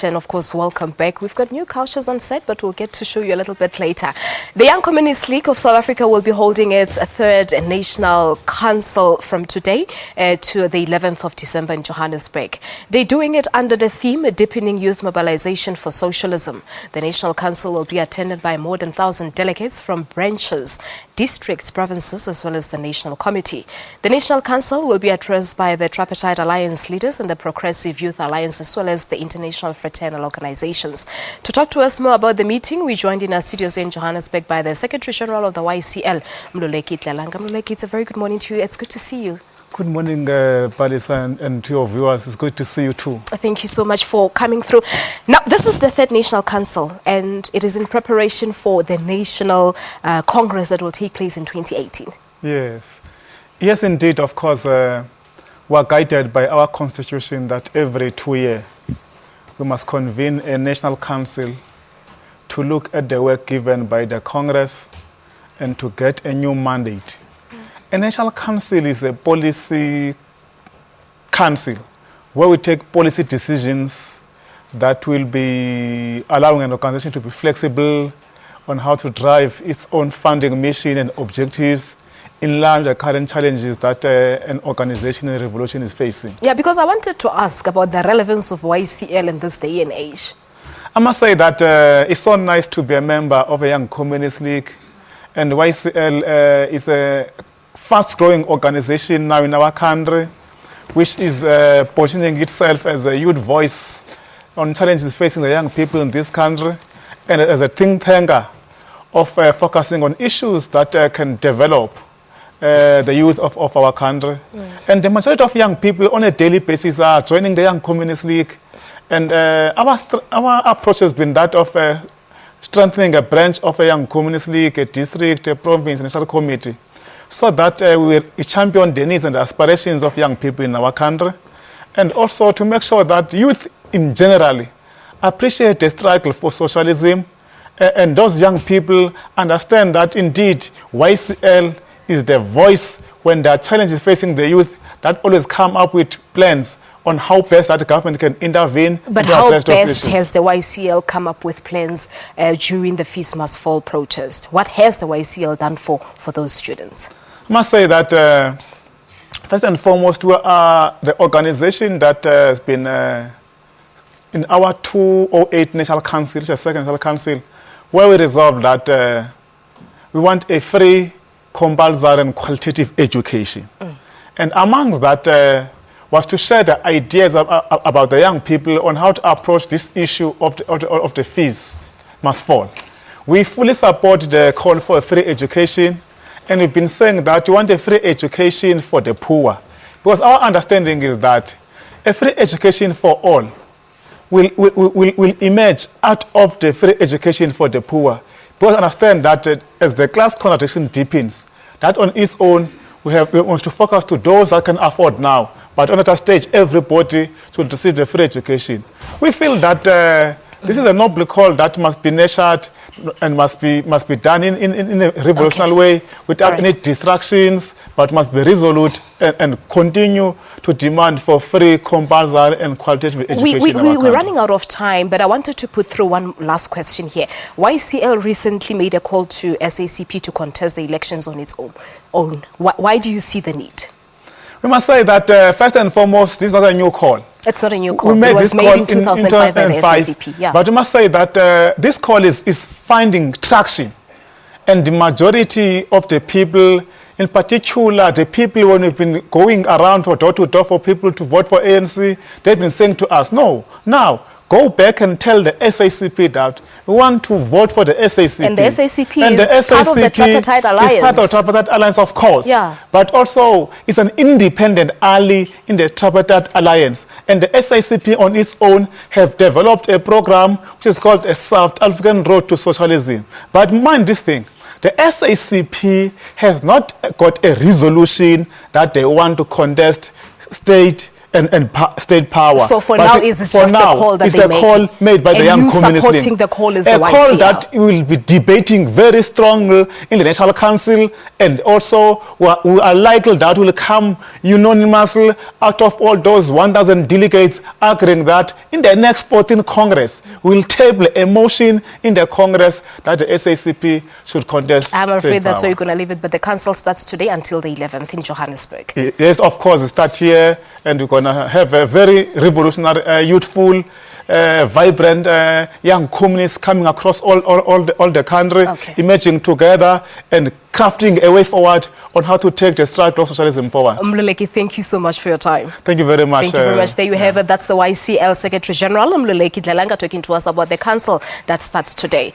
And of course, welcome back. We've got new cultures on set, but we'll get to show you a little bit later. The Young Communist League of South Africa will be holding its third National Council from today to the 11th of December in Johannesburg. They're doing it under the theme, Deepening Youth Mobilization for Socialism. The National Council will be attended by more than 1,000 delegates from branches, districts, provinces, as well as the National Committee. The National Council will be addressed by the Tripartite Alliance leaders and the Progressive Youth Alliance, as well as the International Fraternal organizations. To talk to us more about the meeting, we joined in our studios in Johannesburg by the Secretary General of the YCL, Mluleki Tlelanga. Mluleki, it's a very good morning to you. It's good to see you. Good morning, Palisa, and to your viewers. It's good to see you too. Thank you so much for coming through. Now, this is the third National Council, and it is in preparation for the National Congress that will take place in 2018. Yes. Yes, indeed. Of course, we're guided by our constitution that every 2 years we must convene a National Council to look at the work given by the Congress and to get a new mandate. A National Council is a policy council where we take policy decisions that will be allowing an organization to be flexible on how to drive its own funding mission and objectives in line with the current challenges that an organization and revolution is facing. Yeah, because I wanted to ask about the relevance of YCL in this day and age. I must say that it's so nice to be a member of a Young Communist League, and YCL is a fast-growing organization now in our country, which is positioning itself as a youth voice on challenges facing the young people in this country, and as a think tanker of focusing on issues that can develop the youth of our country. And the majority of young people on a daily basis are joining the Young Communist League. And our approach has been that of strengthening a branch of a Young Communist League, a district, a province, a national committee, so that we champion the needs and aspirations of young people in our country, and also to make sure that youth in general appreciate the struggle for socialism, and those young people understand that indeed YCL is the voice when there are challenges facing the youth, that always come up with plans on how best that the government can intervene. But how best has the YCL come up with plans during the Fees Must Fall protest? What has the YCL done for those students? I must say that first and foremost, we are the organization that has been in our 2008 National Council, which is the second National Council, where we resolved that we want a free, compulsory and qualitative education. And amongst that was to share the ideas about the young people on how to approach this issue of the fees must fall. We fully support the call for a free education, and we've been saying that we want a free education for the poor, because our understanding is that a free education for all will emerge out of the free education for the poor. Because understand that as the class contradiction deepens, that on its own we want to focus to those that can afford now, but on that stage everybody should receive the free education. We feel that this is a noble call that must be nurtured and must be done in a revolutionary way without any distractions, but must be resolute and continue to demand for free, compulsory and qualitative education. We're running out of time, but I wanted to put through one last question here. YCL recently made a call to SACP to contest the elections on its own. Why do you see the need? We must say that first and foremost, this is not a new call. It's not a new call. It was made in 2005 by the SACP. Yeah. But we must say that this call is finding traction. And the majority of the people, in particular the people when we've been going around door to door for people to vote for ANC, they've been saying to us, no, now go back and tell the SACP that we want to vote for the SACP. And the SACP is part of the Tripartite Alliance. It's part of the Tripartite Alliance, of course. Yeah. But also, it's an independent ally in the Tripartite Alliance. And the SACP on its own have developed a program which is called a South African Road to Socialism. But mind this thing, the SACP has not got a resolution that they want to contest state state power. So for But now, is it just the call that they make? It's a call made by the Young Communist Link. And you supporting the call is the YCL? A call that we will be debating very strongly in the National Council, and also we are likely that will come unanimously out of all those 1,000 delegates agreeing that in the next 14th Congress, we will table a motion in the Congress that the SACP should contest. I'm afraid that's where you're going to leave it, but the council starts today until the 11th in Johannesburg. Yes, of course, it starts here, and we're going to have a very revolutionary, youthful, vibrant young communists coming across all the country, emerging together and crafting a way forward on how to take the stride of socialism forward. Mluleki, thank you so much for your time. Thank you very much. Thank you very much. There you have it. That's the YCL Secretary General, Mluleki Dlalanga, talking to us about the council that starts today.